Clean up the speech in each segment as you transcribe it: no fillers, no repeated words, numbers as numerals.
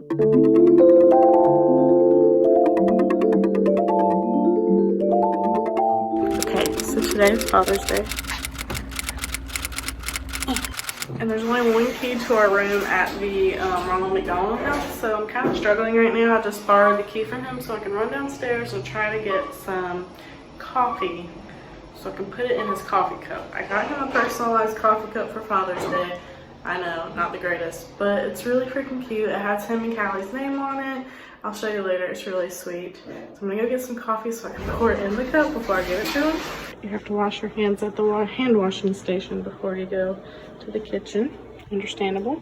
Okay, so today is Father's Day. And there's only one key to our room at the Ronald McDonald house, so I'm kind of struggling right now. I just borrowed the key from him so I can run downstairs and try to get some coffee so I can put it in his coffee cup. I got him a personalized coffee cup for Father's Day. I know, not the greatest, but it's really freaking cute. It has him and Kallie's name on it. I'll show you later, it's really sweet. So I'm gonna go get some coffee so I can pour it in the cup before I give it to him. You have to wash your hands at the hand washing station before you go to the kitchen. Understandable.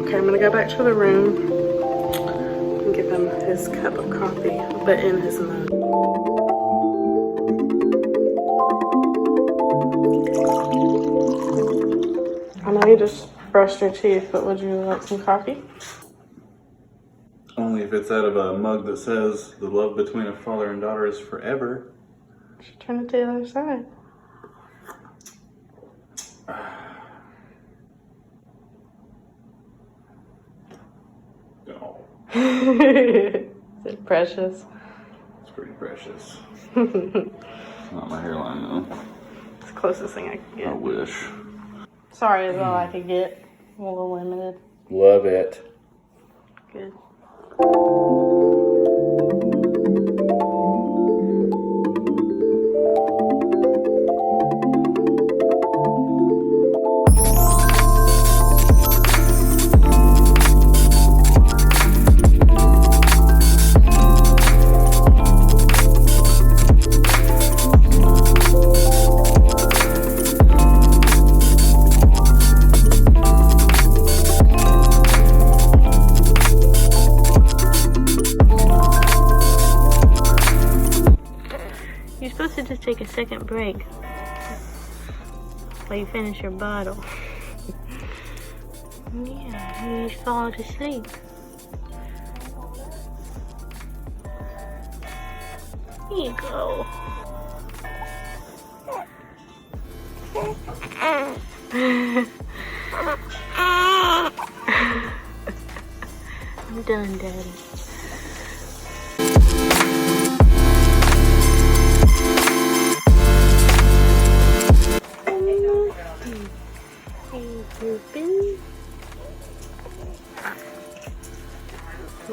Okay, I'm gonna go back to the room and give him his cup of coffee, but in his mug. I know you just brushed your teeth, but would you like some coffee? Only if it's out of a mug that says the love between a father and daughter is forever. You should turn it to the other side. No. Is it precious? It's pretty precious. Not my hairline though. It's the closest thing I could get. I wish. Sorry is all I could get. A little limited. Love it. Good. You're supposed to just take a second break while you finish your bottle. Yeah, you just fall to sleep. Here you go. I'm done, Daddy.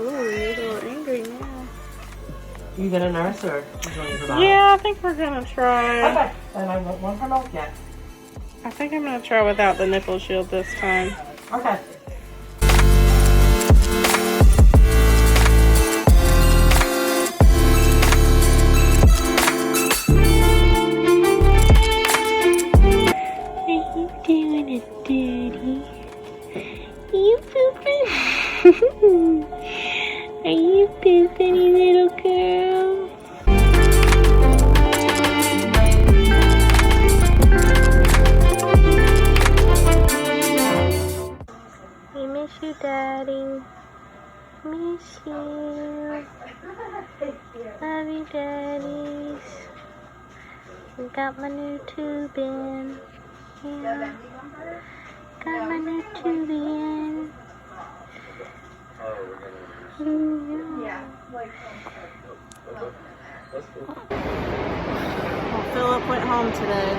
Oh, you're a little angry now. You gonna nurse or you going to Yeah, I think we're gonna try. Okay, and I want one for milk yet. I think I'm gonna try without the nipple shield this time. Okay. Are you doing it, Daddy? Are you pooping? Are you pooping, you little girl? We miss you, Daddy. Miss you. Love you, Daddies. We got my new tube in. Yeah. Got my new tube in. Yeah. Well, Phillip went home today.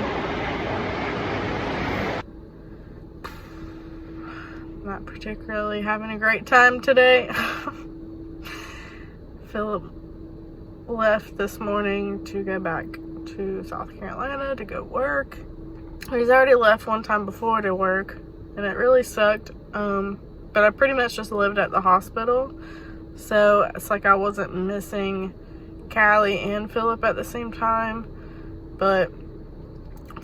Not particularly having a great time today. Phillip left this morning to go back to South Carolina to go work. He's already left one time before to work, and it really sucked. But I pretty much just lived at the hospital, so it's like I wasn't missing Kallie and Phillip at the same time. But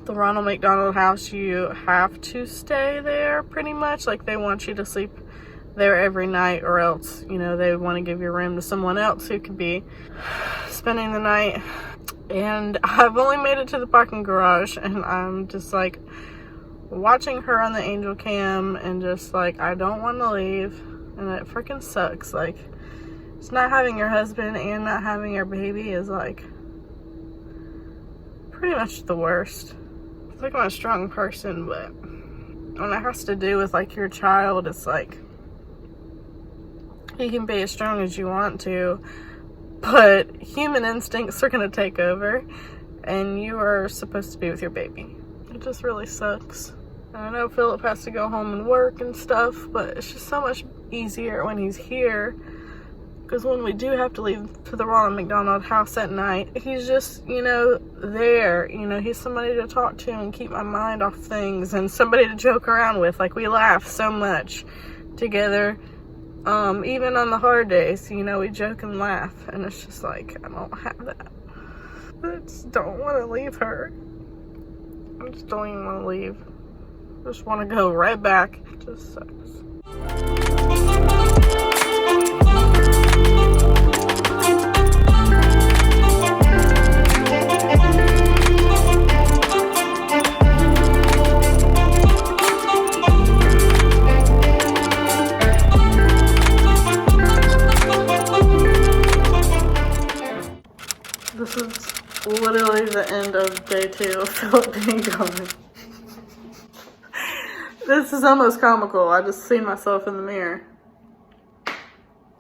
the Ronald McDonald house, you have to stay there pretty much. Like, they want you to sleep there every night, or else, you know, they want to give your room to someone else who could be spending the night. And I've only made it to the parking garage, and I'm just like watching her on the angel cam and just like, I don't want to leave, and it freaking sucks. Like, So not having your husband and not having your baby is like pretty much the worst. It's like I'm a strong person, but when it has to do with like your child, it's like you can be as strong as you want to, but human instincts are going to take over and you are supposed to be with your baby. It just really sucks. And I know Phillip has to go home and work and stuff, but it's just so much easier when he's here. Because when we do have to leave to the Ronald McDonald house at night, he's just, you know, there. You know, he's somebody to talk to and keep my mind off things, and somebody to joke around with. Like, we laugh so much together. Even on the hard days, you know, we joke and laugh. And it's just like, I don't have that. I just don't want to leave her. I just don't even want to leave. I just want to go right back. It just sucks. This is literally the end of day 2 of Phillip being gone. This is almost comical. I just seen myself in the mirror.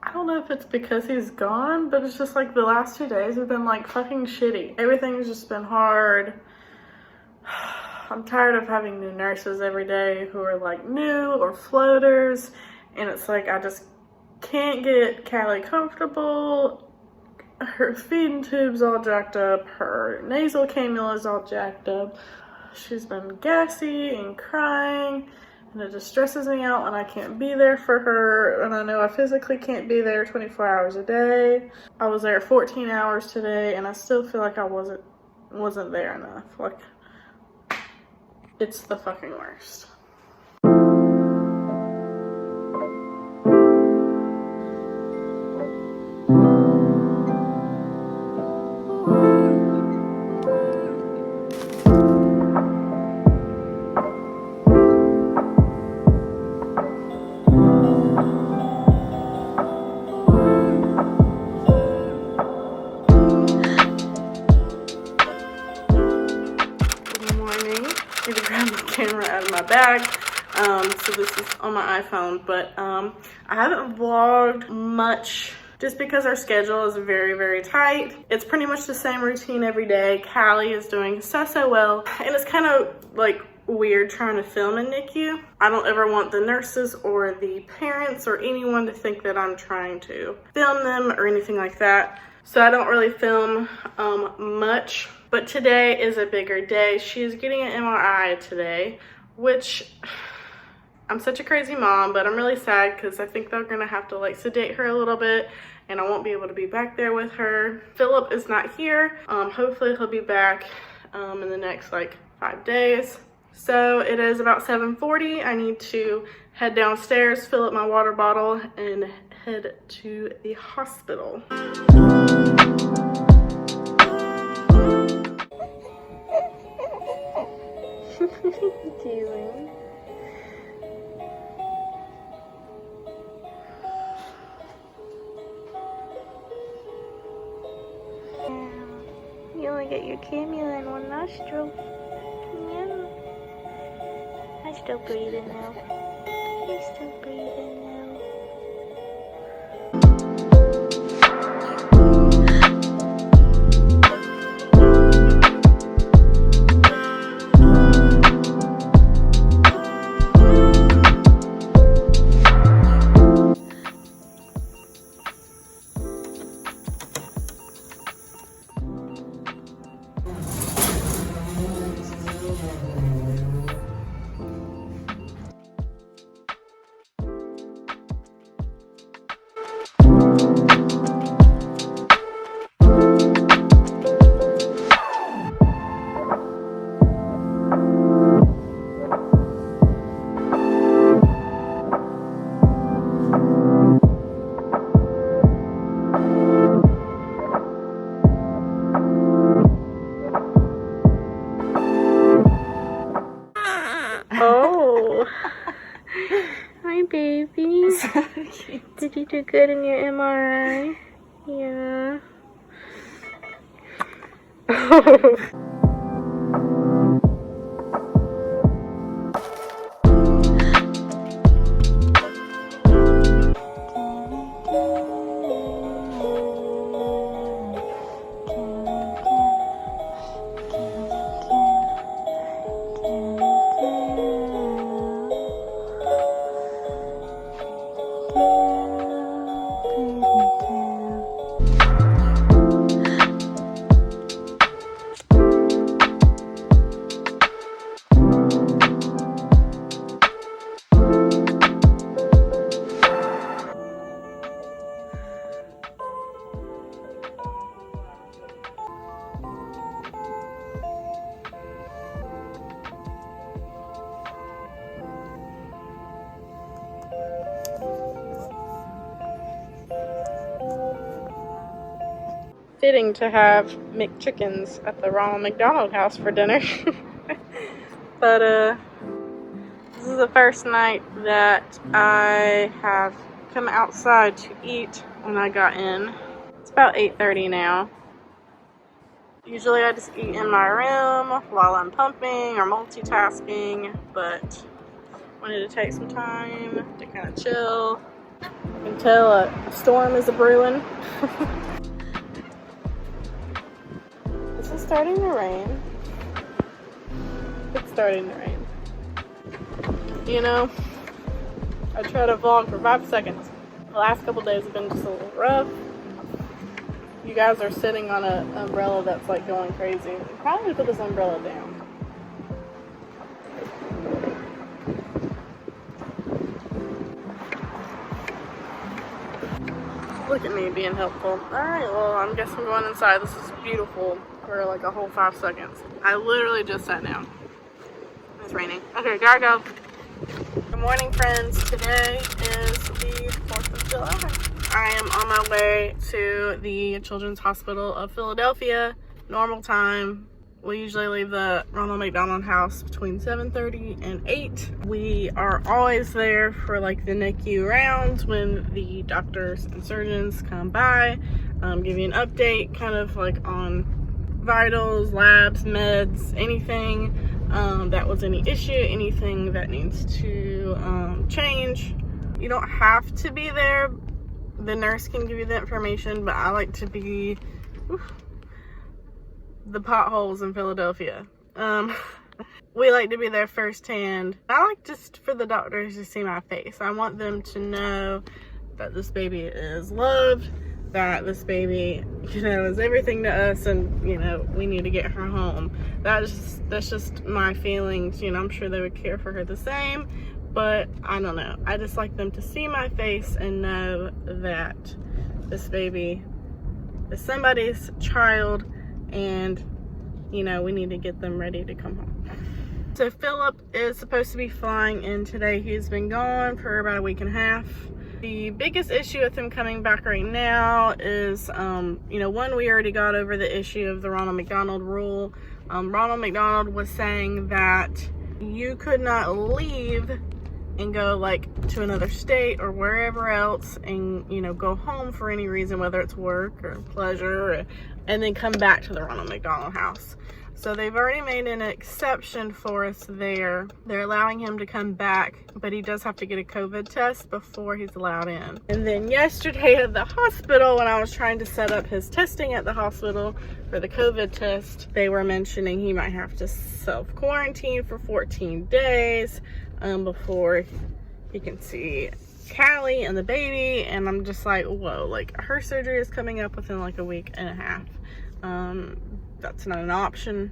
I don't know if it's because he's gone, but it's just like the last 2 days have been like fucking shitty. Everything's just been hard. I'm tired of having new nurses every day who are like new or floaters. And it's like I just can't get Kallie comfortable. Her feeding tube's all jacked up. Her nasal cannula's all jacked up. She's been gassy and crying, and it just stresses me out when I can't be there for her. And I know I physically can't be there 24 hours a day. I was there 14 hours today, and I still feel like I wasn't there enough. Like, it's the fucking worst. Camera out of my bag, so this is on my iPhone, but I haven't vlogged much just because our schedule is very, very tight. It's pretty much the same routine every day. Kallie is doing so well, and it's kind of like weird trying to film in NICU. I don't ever want the nurses or the parents or anyone to think that I'm trying to film them or anything like that, so I don't really film much. But today is a bigger day. She's getting an MRI today, which I'm such a crazy mom, but I'm really sad because I think they're gonna have to like sedate her a little bit and I won't be able to be back there with her. Phillip is not here. Hopefully he'll be back in the next like 5 days. So it is about 7:40. I need to head downstairs, fill up my water bottle, and head to the hospital. Teasing. You only get your cannula in one nostril. Yeah. I'm still breathing now. I'm still breathing now. do good in your MRI? Yeah. Fitting to have McChickens at the Ronald McDonald House for dinner. But this is the first night that I have come outside to eat when I got in. It's about 8:30 now. Usually I just eat in my room while I'm pumping or multitasking, but wanted to take some time to kind of chill. You can tell a storm is a-brewing. Is it starting to rain? It's starting to rain. You know, I try to vlog for 5 seconds. The last couple days have been just a little rough. You guys are sitting on an umbrella that's like going crazy. Probably put this umbrella down. Look at me being helpful. Alright, well, I guess I'm going inside. This is beautiful for like a whole 5 seconds. I literally just sat down. It's raining. Okay, gotta go. Good morning, friends. Today is the 4th of July. I am on my way to the Children's Hospital of Philadelphia. Normal time. We usually leave the Ronald McDonald House between 7:30 and 8. We are always there for like the NICU rounds when the doctors and surgeons come by, give you an update kind of like on vitals, labs, meds, anything that was any issue, anything that needs to change. You don't have to be there. The nurse can give you the information, but I like to be the potholes in Philadelphia. We like to be there firsthand. I like just for the doctors to see my face. I want them to know that this baby is loved, that this baby, you know, is everything to us, and, you know, we need to get her home. That's just my feelings. You know, I'm sure they would care for her the same, but I don't know. I just like them to see my face and know that this baby is somebody's child, and, you know, we need to get them ready to come home. So Phillip is supposed to be flying in today. He's been gone for about a week and a half. The biggest issue with him coming back right now is, you know, one, we already got over the issue of the Ronald McDonald rule. Ronald McDonald was saying that you could not leave and go like to another state or wherever else and, you know, go home for any reason, whether it's work or pleasure, and then come back to the Ronald McDonald House. So they've already made an exception for us there. They're allowing him to come back, but he does have to get a COVID test before he's allowed in. And then yesterday at the hospital, when I was trying to set up his testing at the hospital for the COVID test, they were mentioning he might have to self-quarantine for 14 days before he can see Kallie and the baby. And I'm just like, whoa, like her surgery is coming up within like a week and a half. That's not an option.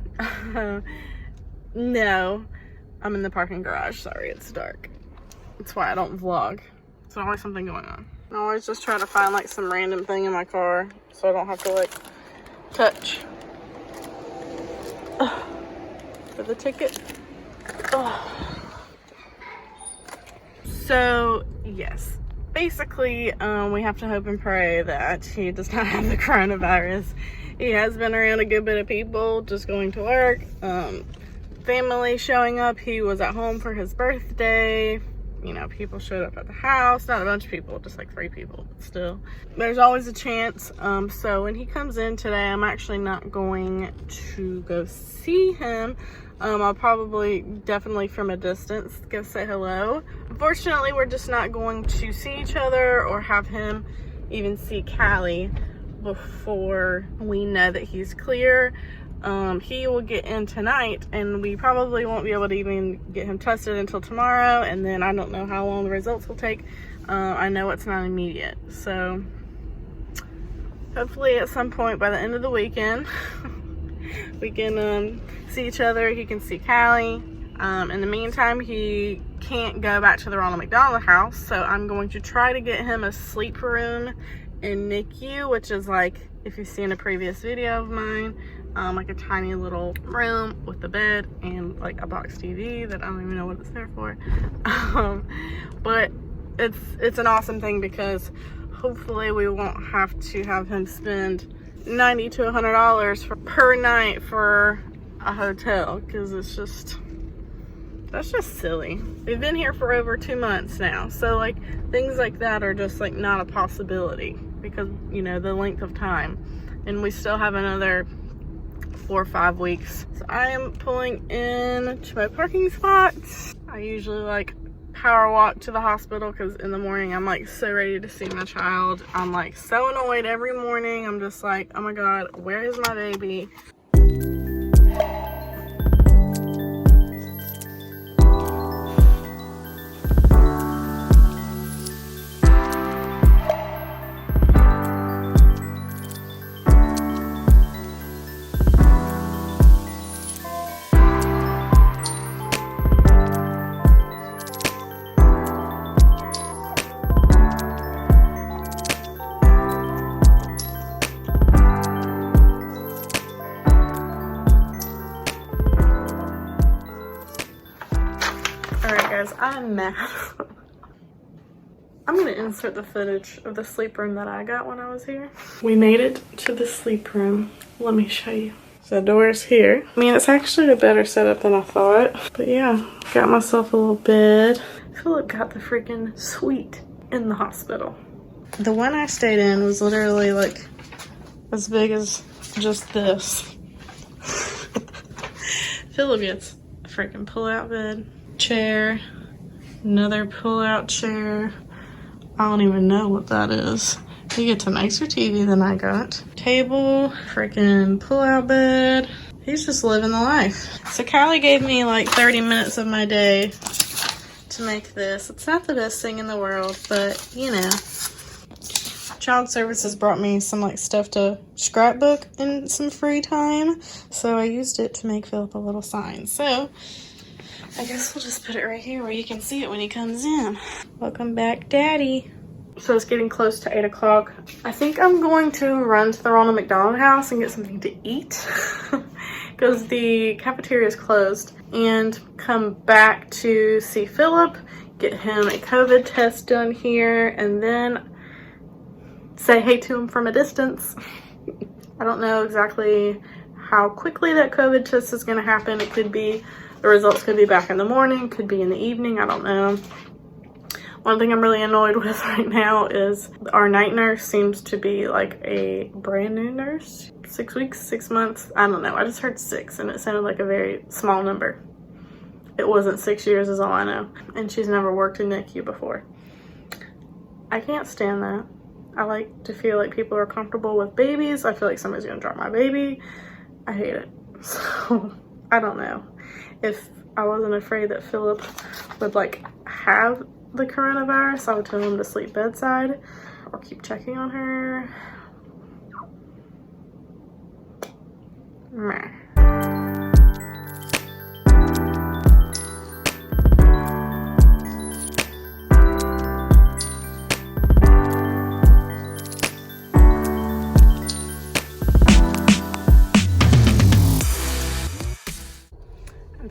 No, I'm in the parking garage. Sorry, it's dark. That's why I don't vlog. There's always something going on. I always just try to find like some random thing in my car so I don't have to like touch for the ticket. So yes, basically we have to hope and pray that he does not have the coronavirus. He has been around a good bit of people just going to work, family showing up. He was at home for his birthday, you know, people showed up at the house. Not a bunch of people, just like 3 people, but still. There's always a chance. So when he comes in today, I'm actually not going to go see him. I'll probably, definitely from a distance, go say hello. Unfortunately, we're just not going to see each other or have him even see Kallie before we know that he's clear. He will get in tonight, and we probably won't be able to even get him tested until tomorrow, and then I don't know how long the results will take. I know it's not immediate, so hopefully at some point by the end of the weekend we can see each other. He can see Kallie. In the meantime, he can't go back to the Ronald McDonald house, so I'm going to try to get him a sleep room in NICU, which is like, if you've seen a previous video of mine, like a tiny little room with a bed and like a box TV that I don't even know what it's there for. But it's an awesome thing because hopefully we won't have to have him spend $90 to $100 per night for a hotel, because that's just silly. We've been here for over 2 months now, so like things like that are just like not a possibility because, you know, the length of time, and we still have another 4 or 5 weeks. So I am pulling in to my parking spot. I usually like power walk to the hospital because in the morning I'm like so ready to see my child. I'm like so annoyed every morning. I'm just like, oh my god, where is my baby? I'm mad. I'm gonna insert the footage of the sleep room that I got when I was here. We made it to the sleep room. Let me show you. So the door is here. I mean, it's actually a better setup than I thought. But yeah, got myself a little bed. Phillip got the freaking suite in the hospital. The one I stayed in was literally like as big as just this. Phillip gets a freaking pull-out bed, chair, another pull-out chair. I don't even know what that is. He gets a nicer TV than I got. Table, freaking pull-out bed. He's just living the life. So Kallie gave me like 30 minutes of my day to make this. It's not the best thing in the world, but you know. Child Services brought me some like stuff to scrapbook in some free time. So I used it to make Phillip a little sign. So I guess we'll just put it right here where you can see it when he comes in. Welcome back, Daddy. So it's getting close to 8 o'clock. I think I'm going to run to the Ronald McDonald house and get something to eat because the cafeteria is closed, and come back to see Phillip, get him a COVID test done here, and then say hey to him from a distance. I don't know exactly how quickly that COVID test is going to happen. It could be, the results could be back in the morning, could be in the evening, I don't know. One thing I'm really annoyed with right now is our night nurse seems to be like a brand new nurse. 6 weeks, 6 months, I don't know. I just heard 6 and it sounded like a very small number. It wasn't 6 years is all I know. And she's never worked in NICU before. I can't stand that. I like to feel like people are comfortable with babies. I feel like somebody's gonna drop my baby. I hate it. So, I don't know. If I wasn't afraid that Phillip would like have the coronavirus, I would tell him to sleep bedside or keep checking on her. Meh.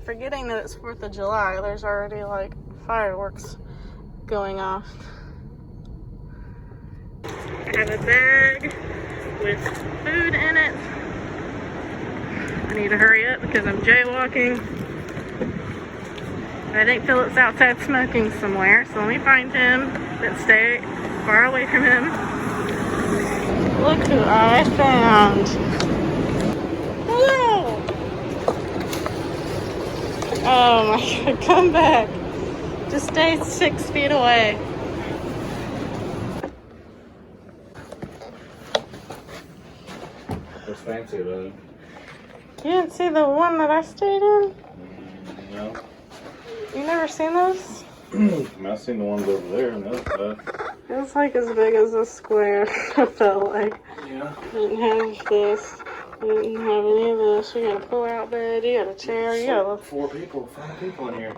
Forgetting that it's 4th of July, there's already like fireworks going off. I have a bag with food in it. I need to hurry up because I'm jaywalking. I think Phillip's outside smoking somewhere, so let me find him, but stay far away from him. Look who I found. Hello! Oh my god, come back. Just stay 6 feet away. What's fancy about it? You didn't see the one that I stayed in? No. You never seen those? I've seen the ones over there and that's It was like as big as a square. I felt like. Yeah. Didn't have this. Didn't have any of this. You got a pull-out bed. You got a chair. You got a... 5 people in here.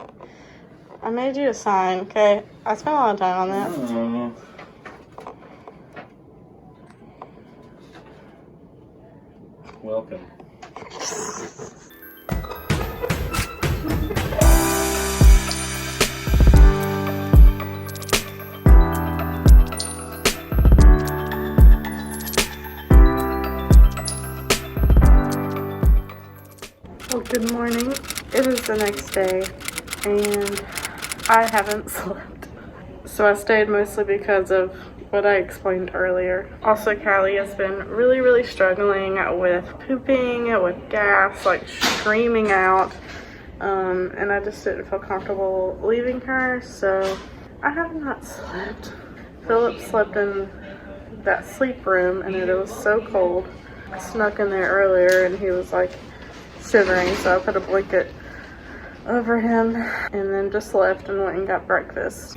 I made you a sign, okay? I spent a lot of time on that. Oh. Welcome. Well, good morning. It is the next day, and I haven't slept. So I stayed mostly because of what I explained earlier. Also, Kallie has been really struggling with pooping, with gas, like screaming out. And I just didn't feel comfortable leaving her, so I have not slept. Phillip slept in that sleep room, and it was so cold. I snuck in there earlier, and he was like shivering, so I put a blanket over him and then just left and went and got breakfast.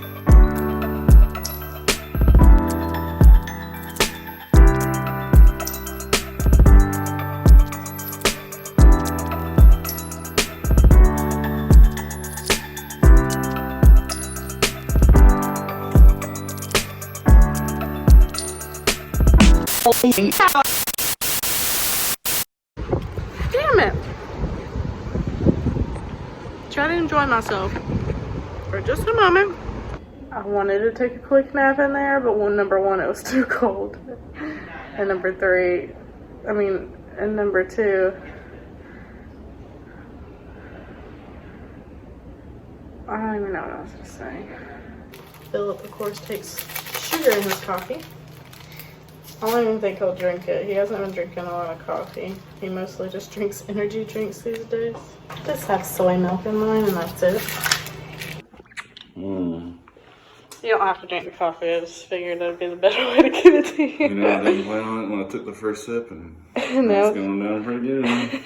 Damn it! Try to enjoy myself for just a moment. I wanted to take a quick nap in there, but number one, it was too cold. And number two, I don't even know what I was gonna say. Phillip, of course, takes sugar in his coffee. I don't even think he'll drink it. He hasn't been drinking a lot of coffee. He mostly just drinks energy drinks these days. Just have soy milk in mine and that's it. You don't have to drink the coffee. I just figured that'd be the better way to give it to you. You know, I didn't plan on it when I took the first sip and No. it's going down pretty good.